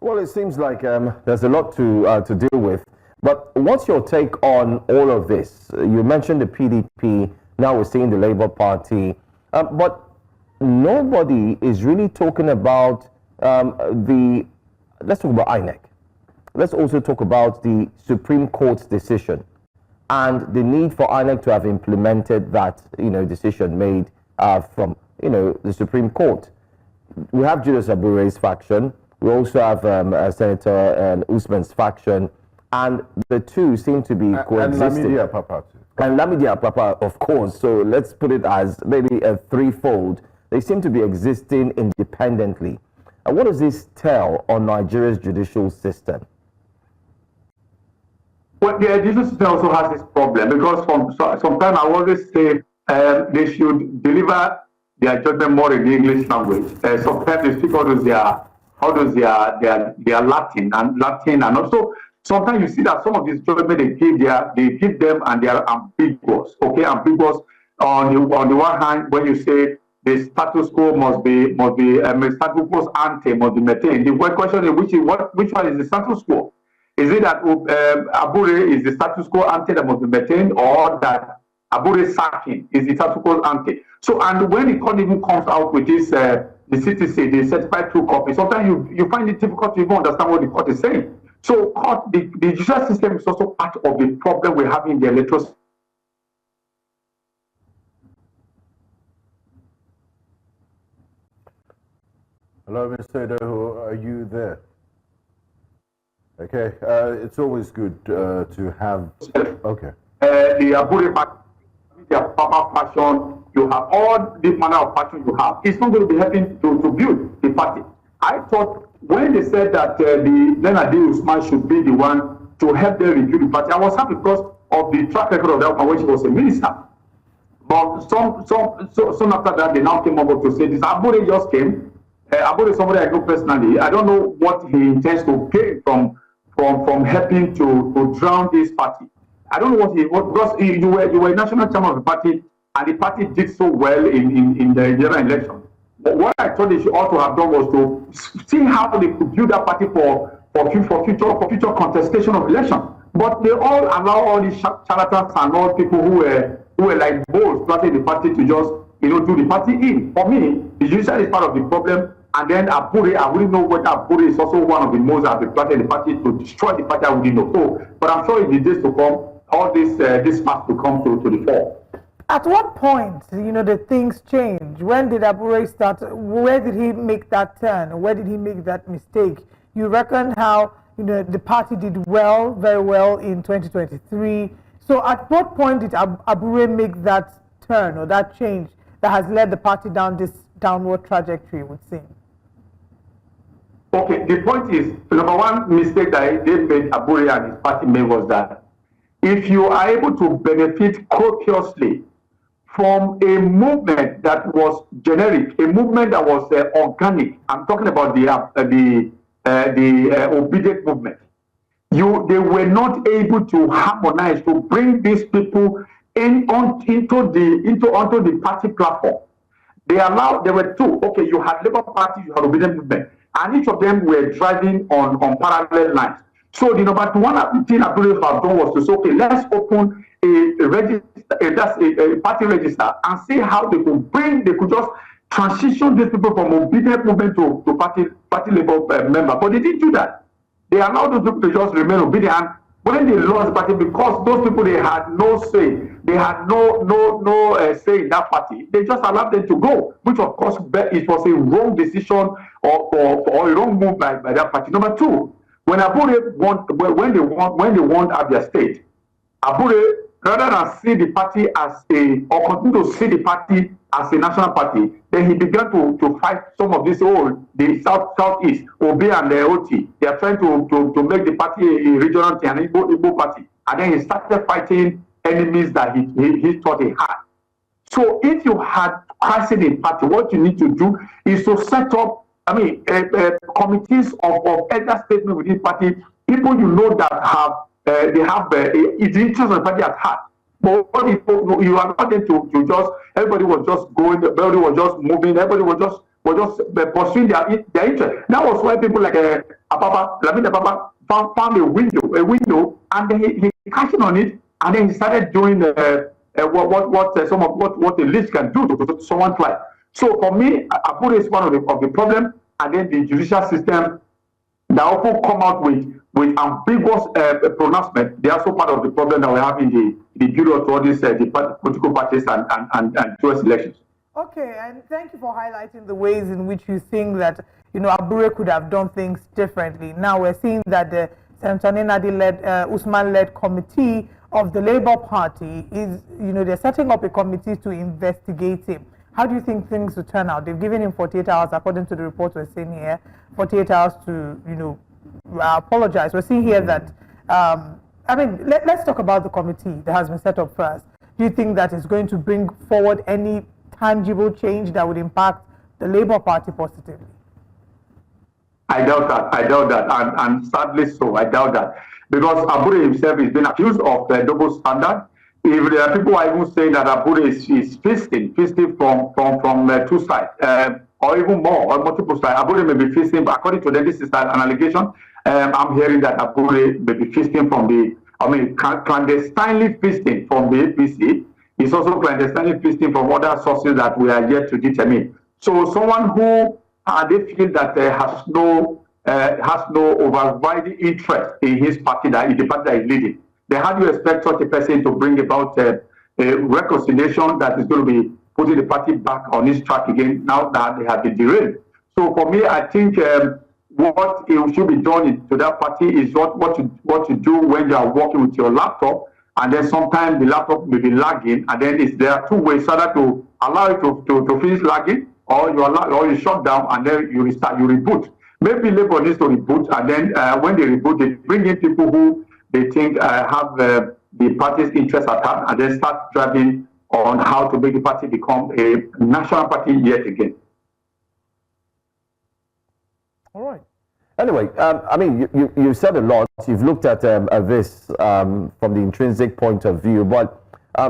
Well, it seems like there's a lot to deal with. But what's your take on all of this? You mentioned the PDP. Now we're seeing the Labour Party. But nobody is really talking about let's talk about INEC. Let's also talk about the Supreme Court's decision and the need for INEC to have implemented that, decision made from, the Supreme Court. We have Julius Abure's faction. We also have Senator Usman's faction, and the two seem to be coexisting. And Lamidi Apapa too. And Lamidi Apapa, of course. So let's put it as maybe a threefold. They seem to be existing independently. And what does this tell on Nigeria's judicial system? Well, the judicial system also has this problem because sometimes I always say they should deliver their judgment more in the English language. Sometimes they speak out of their Latin and also sometimes you see that some of these judgments they give them and they are ambiguous. Okay, ambiguous on the one hand when you say the status quo must be status quo ante must be maintained. The question is which one is the status quo? Is it that Abure is the status quo ante that must be maintained, or that Abure sacking is the status quo ante? So, and when the court even comes out with this, the CTC, the certified true copy, sometimes you find it difficult to even understand what the court is saying. So, the judicial system is also part of the problem we're having in the electoral. Hello, Mr. Edo, are you there? Okay, it's always good to have. Okay. The Abure faction, the Papa faction, you have all this manner of faction you have. It's not going to be helping to build the party. I thought when they said that the Leonard Usman should be the one to help them review the party, I was happy because of the track record of that when she was a minister. But soon after that, they now came over to say this. Abure just came. Abure is somebody I know personally. I don't know what he intends to gain from helping to drown this party. I don't know because you were a national chairman of the party, and the party did so well in the general election. But what I thought they should also have done was to see how they could build that party for future contestation of election. But they all allow all these charlatans and all people who were like bulls starting the party to just do the party in. For me, the judicial is part of the problem. And then Abure, I wouldn't know whether Abure is also one of the most that have planted the party to destroy the party. I wouldn't know. So, but I'm sure in the days to come, all this facts will come to the fore. At what point, the things change? When did Abure start? Where did he make that turn? Where did he make that mistake? You reckon how the party did very well in 2023. So, at what point did Abure make that turn or that change that has led the party down this downward trajectory? It would seem. Okay, the point is, number one mistake that they made, Abure and his party made, was that if you are able to benefit copiously from a movement that was generic, a movement that was organic, I'm talking about the obedient movement, they were not able to harmonize, to bring these people onto the party platform. There were two. Okay, you had Labour Party, you had obedient movement, and each of them were driving on parallel lines. So the number one thing Abure have done was to say, okay, let's open a register, a party register, and see how they could just transition these people from obedient movement to party Labour member. But they didn't do that. They allowed those people to just remain obedient. And when they lost the party, because those people, they had no say, they had no say in that party, they just allowed them to go, which of course it was a wrong decision or a wrong move by that party. Number two, when Abure when they won Abia State, Abure, rather than see the party or continue to see the party as a national party, then he began to fight some of these the southeast, Obi and the OT. They are trying to make the party a regional thing, an Igbo party. And then he started fighting enemies that he thought he had. So if you had crisis in party, what you need to do is to set up, committees of elder statement within party, people that have the interest of the party at heart. But you allowed them to just, everybody was just going, everybody was just moving, everybody was just were just pursuing their interest. That was why people like Ababa found a window, and then he cashed on it, and then he started doing what a list can do to someone's life. So for me, Abure is one of the problem, and then the judicial system that often come out with ambiguous pronouncement. They are also part of the problem that we have in the bureau of all these the political parties and towards elections. Okay, and thank you for highlighting the ways in which you think that Abure could have done things differently. Now we're seeing that the Senator Nadi-led, Usman-led committee of the Labour Party is, they're setting up a committee to investigate him. How do you think things will turn out? They've given him 48 hours, according to the report we're seeing here, 48 hours to, apologize. We're seeing here that, let's talk about the committee that has been set up first. Do you think that is going to bring forward any tangible change that would impact the Labour Party positively? I doubt that, and sadly so, I doubt that. Because Abure himself has been accused of double standard. If there are people who are even saying that Abure is feasting from two sides, or even more, or multiple sides. Abure may be feasting, but according to them, this is an allegation. I'm hearing that Abure may be feasting from clandestinely feasting from the APC. It's also clandestinely feasting from other sources that we are yet to determine. So someone who they feel that has no overriding interest in his party, in the party that is leading. Then how do you expect such a person to bring about a reconciliation that is going to be putting the party back on its track again now that they have been derailed? So for me, I think what should be done to that party is what to do when you are working with your laptop, and then sometimes the laptop may be lagging, and then there are two ways: either to allow it to finish lagging, or you shut down and then you restart, you reboot. Maybe Labour needs to reboot, and then when they reboot, they bring in people who they think have the party's interest at heart, and then start driving on how to make the party become a national party yet again. All right. Anyway, you've said a lot. You've looked at this from the intrinsic point of view, but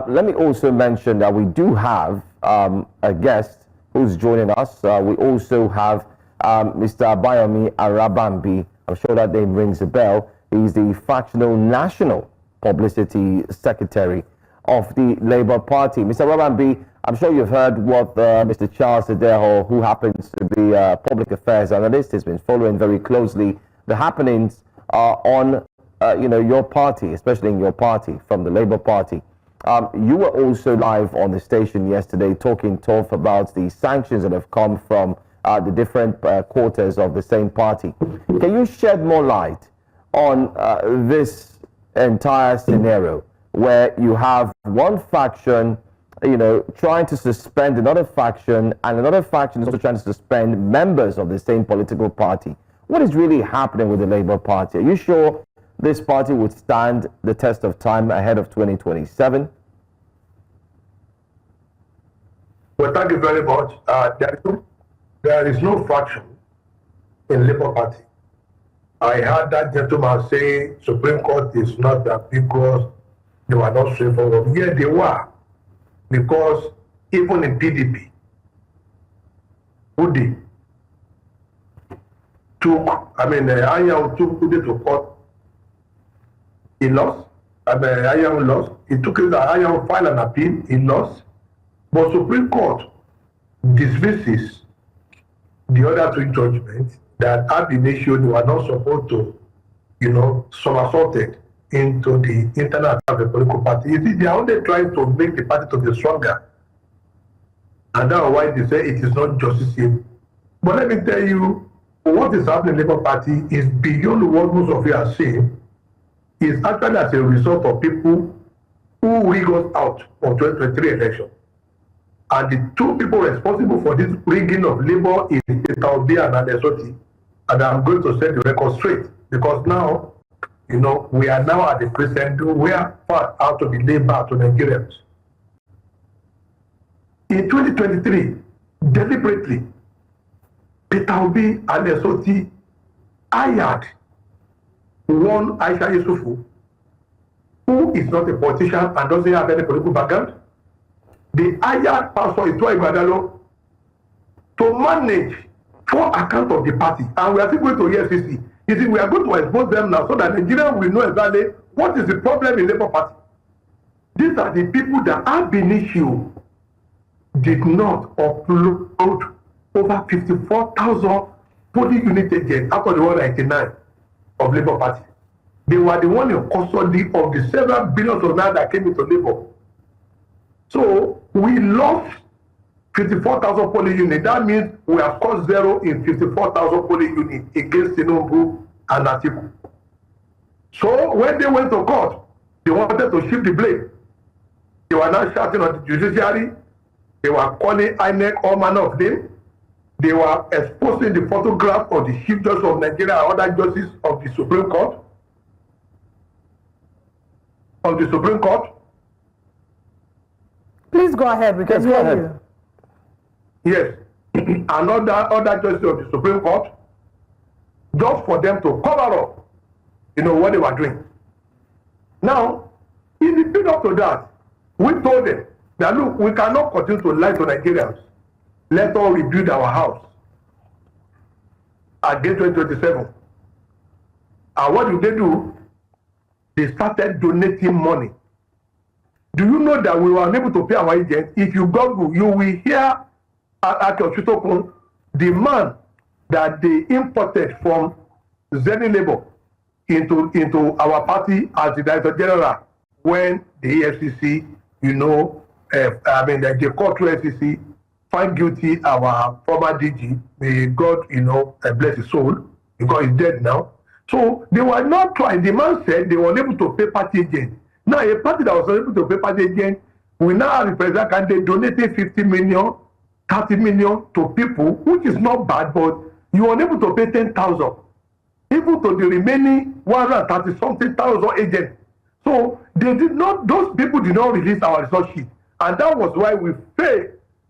let me also mention that we do have a guest who's joining us. We also have Mr. Abayomi Arabambi. I'm sure that name rings a bell. He's the Factional National Publicity Secretary of the Labour Party. Mr. Arabambi, I'm sure you've heard what Mr. Charles Adeho, who happens to be a public affairs analyst, has been following very closely the happenings on your party, especially in your party, from the Labour Party. You were also live on the station yesterday talking tough about the sanctions that have come from the different quarters of the same party. Can you shed more light on this entire scenario where you have one faction, trying to suspend another faction, and another faction is also trying to suspend members of the same political party? What is really happening with the Labour Party? Are you sure this party would stand the test of time ahead of 2027? Well, thank you very much. There is no faction in Labour Party. I heard that gentleman say Supreme Court is not ambiguous, they were not straightforward. Yeah, they were. Because even in PDP, Udi Anya took Udi to court. He lost. Anya lost. He took it, Anya filed an appeal, he lost. But Supreme Court dismisses the other two judgments that ab initio they were not supposed to, somersaulted into the internal of the political party. You see, they are only trying to make the party to be stronger. And that's why they say it is not justiciable. But let me tell you, what is happening in the Labour Party is beyond what most of you are saying. It's actually as a result of people who rig us out of 2023 election. And the two people responsible for this rigging of Labour is Peter Obi and Adesoti. And I'm going to set the record straight, because now, we are now at the crescendo where far out of the Labour to Nigerians. In 2023, deliberately, Peter Obi and Adesoti hired one Aisha Yesufu, who is not a politician and doesn't have any political background. They hired Pastor Ito Igbadalo, to manage for account of the party, and we are still going to EFCC. You see, we are going to expose them now so that Nigerians will know exactly what is the problem in Labour Party. These are the people that ab initio did not upload over 54,000 polling unit agents out of the 199 of Labour Party. They were the one in custody of the several billions of naira that came into Labour. So we lost 54,000 polling units. That means we have scored 0 in 54,000 polling units against Tinubu and Atiku. So when they went to court, they wanted to shift the blame. They were now shouting on the judiciary. They were calling INEC all manner of names. They were exposing the photograph of the Chief Justice of Nigeria and other judges of the Supreme Court. Please go ahead, we can hear you. Yes, and other judges of the Supreme Court, just for them to cover up, what they were doing. Now, in the build up to that, we told them that look, we cannot continue to lie to Nigerians. Let us rebuild our house against 2027. And what did they do? They started donating money. Do you know that we were unable to pay our agents? If you Google, you will hear Akiochitokun, the man that they imported from Zenny Labour into our party as the Director General when the EFCC, the court to EFCC find guilty our former DG. May God, bless his soul, because he's dead now. So they were not trying. The man said they were unable to pay party agents. Now a party that was unable to pay party agents, we now have a president candidate donating 50 million, 30 million to people, which is not bad, but you are unable to pay 10,000, even to the remaining 130 something thousand agents. So those people did not release our result sheet, and that was why we failed,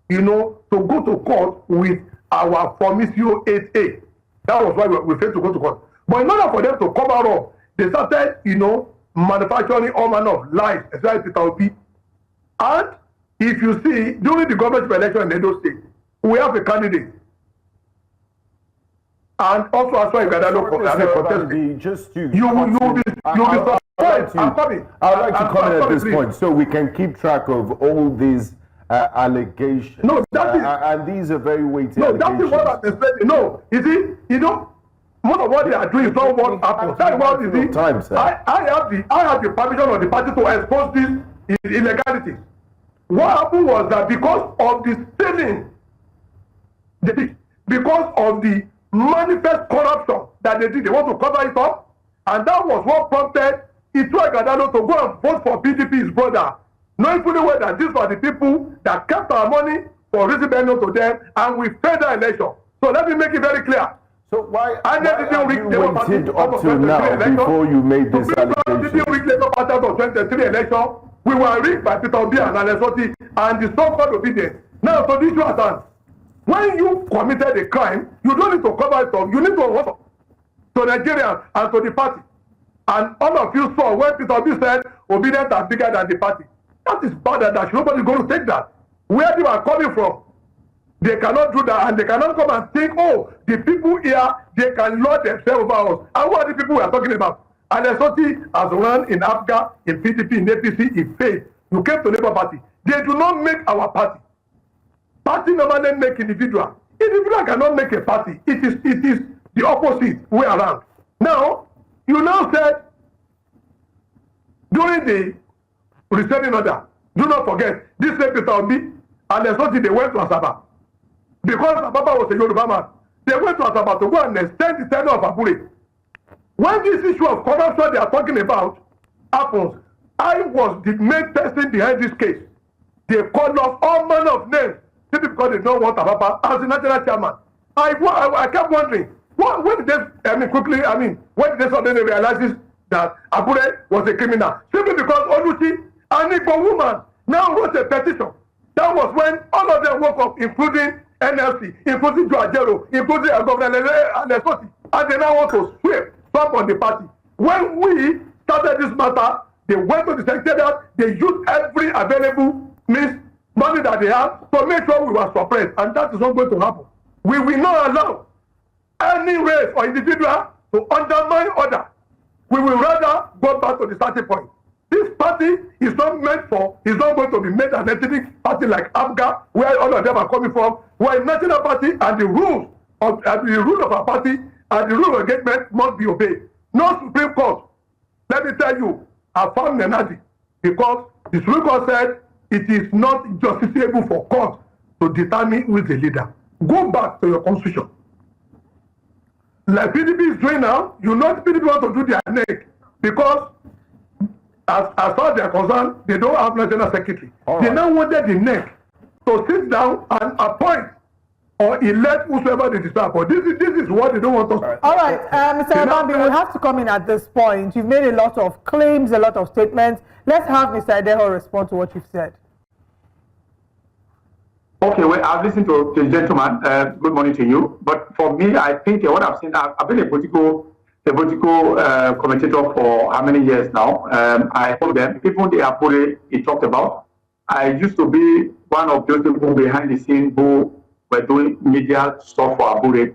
to go to court with our Formisio 8A. That was why we failed to go to court. But in order for them to cover up, they started, manufacturing all manner of lies, especially Peter Obi. And if you see, during the government election in Edo State, we have a candidate. And also as far as Gadalo just you will be surprised. I'm coming. I'd like to comment at this point so we can keep track of all these allegations. No, that is, and these are very weighty allegations. No, that is what I'm expecting. No, you see, most of what they are doing is not what happens. That's what you see. I have the permission of the party to expose this illegality. What happened was that because of the stealing, because of the manifest corruption that they did, they want to cover it up, and that was what prompted Itu Egadalo to go and vote for PDP, his brother, knowing fully well that these were the people that kept our money for raising benefit to them, and we failed the election. So let me make it very clear. So why have you waited up to now before you made this allegation? Election, we were rigged by Peter Obi and Alessoti and the so-called obedience. Now, so this issue at hand. When you committed a crime, you don't need to cover it up. You need to work to Nigerians and to the party. And all of you saw when Peter Obi said obedience are bigger than the party. That is bad, and that nobody's going to take that. Where they are coming from, they cannot do that, and they cannot come and think, oh, the people here, they can lord themselves over us. And what are the people we are talking about? And Alessoti has run in Africa, in PDP, in APC, in faith. You came to Labour Party. They do not make our party. Party normally make individual. Individual cannot make a party. It is the opposite way around. Now, you now said, during the restraining order, do not forget, this Peter Obi and Alessoti, they went to Asaba. Because Ababa was a Yoruba man, they went to Asaba to go and extend the tenure of Abure. When this issue of corruption they are talking about happens, I was the main person behind this case. They called us all manner of names simply because they don't want Ababa as the national chairman. I kept wondering, when did when did they suddenly realize that Abure was a criminal? Simply because Oluchi, an Igbo woman, now wrote a petition. That was when all of them woke up, including NLC, including Joajero, including Governor Alessoti, and they now want to sweep up on the party. When we started this matter, they went to the secretariat, they used every available money that they have to make sure we were suppressed, and that is not going to happen. We will not allow any race or individual to undermine order. We will rather go back to the starting point. This party is not going to be made an ethnic party like ABGA, where all of them are coming from. We're a national party, and the rules of our party and the rule of engagement must be obeyed. No Supreme Court, let me tell you, I found energy because the Supreme Court said it is not justiciable for court to determine who is the leader. Go back to your constitution. Like PDP is doing now, you know PDP want to do their neck because as far as they are concerned, they don't have national secretary. They now wanted the neck to sit down and appoint or elect whosoever they decide for. This is what they don't want us to. All right, Mr. Arabambi, we have to come in at this point. You've made a lot of claims, a lot of statements. Let's have Mr. Adeho respond to what you've said. Okay, well, I've listened to the gentleman. Good morning to you. But for me, I think what I've seen, I've been a political commentator for how many years now? I hold them. Even the Apure he talked about, I used to be one of those people behind the scene who were doing media stuff for Apure.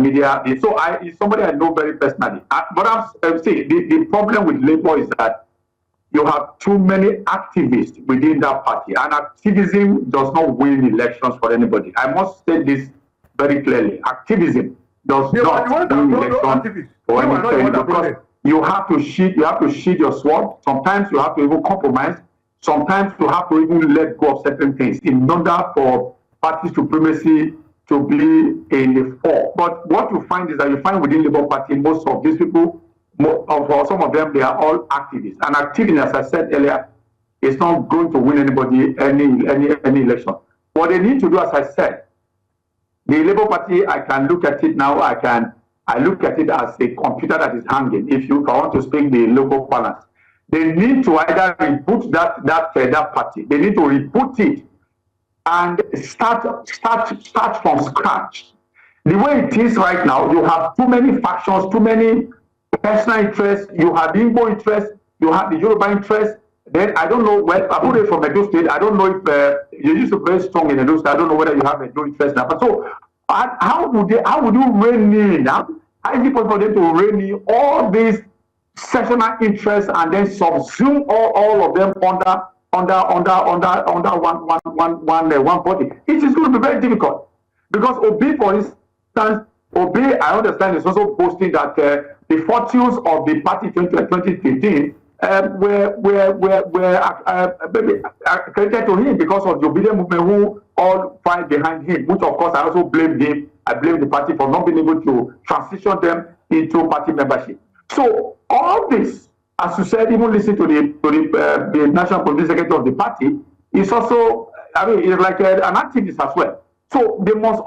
Media. So it's somebody I know very personally. But I'm saying the problem with Labour is that you have too many activists within that party, and activism does not win elections for anybody. I must say this very clearly. Activism does not win elections for anybody because you have to shield your sword. Sometimes you have to even compromise. Sometimes you have to even let go of certain things in order for party supremacy to be in the fore. But what you find is that you find within Labour Party, most of these people, for some of them, they are all activists. And activism, as I said earlier, is not going to win anybody any election. What they need to do, as I said, the Labour Party, I can look at it now. I look at it as a computer that is hanging. If I want to speak the local balance, they need to either reboot that party. They need to reboot it and start from scratch. The way it is right now, you have too many factions, too many personal interests. You have the Igbo interest, you have the Yoruba interest. Then I don't know where I put it from Edo State. I don't know if you used to be very strong in Edo State. I don't know whether you have Edo interest now. But so how would you rein in? How is it possible for them to rein in all these sectional interests and then subsume all of them under one body? It is going to be very difficult because Obi, for instance, Obi, I understand, is also boasting that the fortunes of the party 2015 were credited to him because of the obedient movement who all fight behind him, which of course I also blame him. I blame the party for not being able to transition them into party membership. So all this, as you said, even listen to the national police secretary of the party, is also, I mean, it's like an activist as well. So they must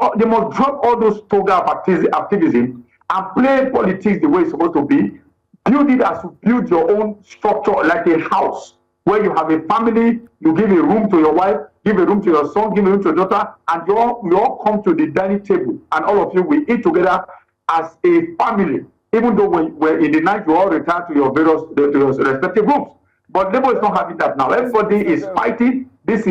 drop all those toga of activism and play politics the way it's supposed to be. Build it as you build your own structure, like a house where you have a family. You give a room to your wife, give a room to your son, give a room to your daughter, and you all come to the dining table, and all of you will eat together as a family. Even though when in the night you all return to your respective rooms. But Labour is not having that now. Everybody is fighting. This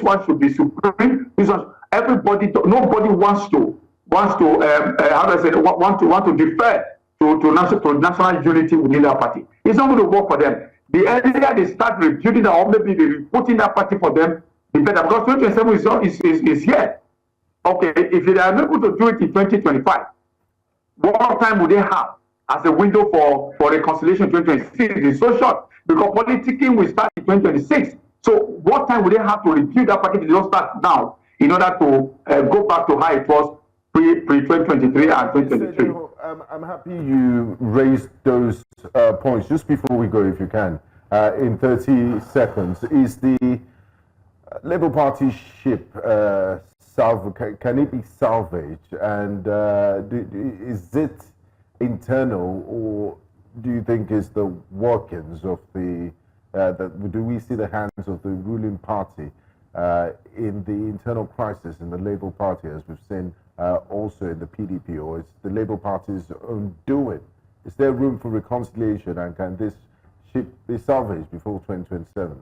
one should be supreme. This one, everybody, nobody wants to how do I say, want to defer to national unity within that party. It's not going to work for them. The earlier they start rebuilding that, or maybe they putting that party for them, the better. Because 2027 is here. Okay, if they are able to do it in 2025, what time would they have as a window for reconciliation? 2026 is so short because politicking will start in 2026. So what time would they have to rebuild that party if they don't start now in order to go back to how it was pre-2023 and 2023? I'm happy you raised those points. Just before we go, if you can, in 30 seconds, is the Labour Party ship can it be salvaged? And is it internal, or do you think it's the workings of the do we see the hands of the ruling party in the internal crisis in the Labour Party, as we've seen also in the PDP, or is the Labour Party's own doing? Is there room for reconciliation, and can this ship be salvaged before 2027?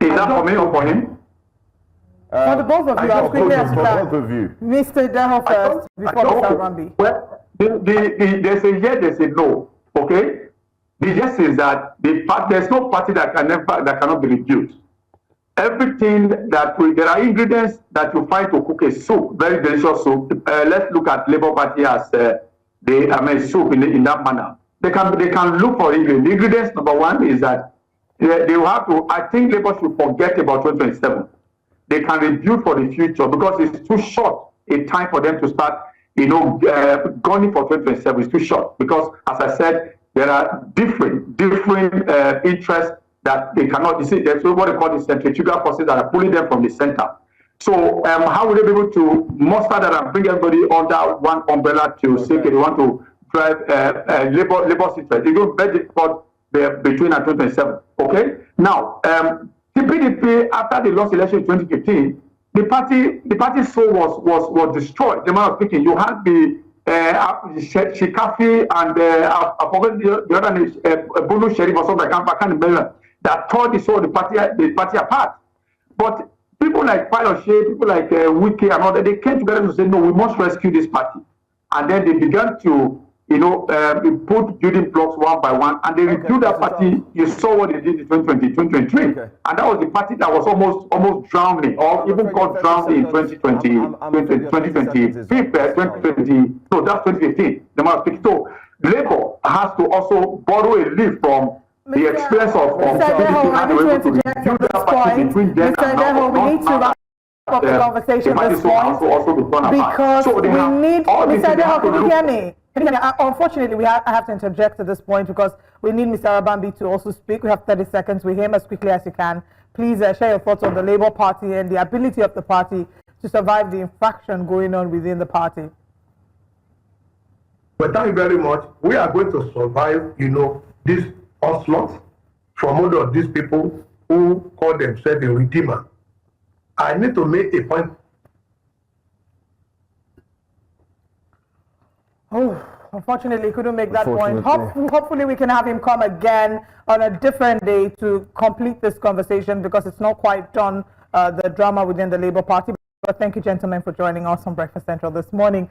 Is that for me or for him? For the both of you, as quickly as you can. both of you. Mr. Deho first, before Mr. Arabambi. Well, there's a yes, there's a no. Okay? The yes is that there's no party that cannot be reviewed. Everything there are ingredients that you find to cook a soup, very delicious soup. Let's look at Labour Party as soup in that manner. They can look for ingredients. The ingredients, number one, is that they will have to. I think Labour should forget about 2027. They can review for the future because it's too short a time for them to start, gunning for 2027. It's too short because, as I said, there are different interests that they cannot. You see, that's what they call the centrifugal forces that are pulling them from the center. So, how will they be able to muster that and bring everybody under one umbrella to say they want to drive labor system? They go very difficult between 2027. Okay. Now, the PDP, after they lost election in 2015, the party soul was destroyed. The man of speaking, you had the Shikafi and I forgot the other name, Bunu Sherif or something. I can't remember, that tore the soul of the party apart. But people like Pilot Shea, people like Wiki and all that, they came together to say, no, we must rescue this party. And then they began to, put building blocks one by one, and they reviewed that party. You saw what they did in 2020, 2023. Okay. And that was the party that was almost drowning, or even called drowning in 2020, 2015. No, that's 2015. The man speaking. So Labour has to also borrow a leaf from the experience of Deho, I need to interject at this point. Mr. Deho, we need to wrap up the conversation at this point because we need. Mr. Deho, can you hear me? Unfortunately, I have to interject at this point because we need Mr. Arabambi to also speak. We have 30 seconds with him as quickly as you can. Please share your thoughts on the Labour Party and the ability of the party to survive the infraction going on within the party. Well, thank you very much. We are going to survive, this onslaught from all of these people who call themselves a redeemer. I need to make a point. Oh, unfortunately, couldn't make that point. Hopefully, we can have him come again on a different day to complete this conversation because it's not quite done, the drama within the Labour Party. But thank you, gentlemen, for joining us on Breakfast Central this morning.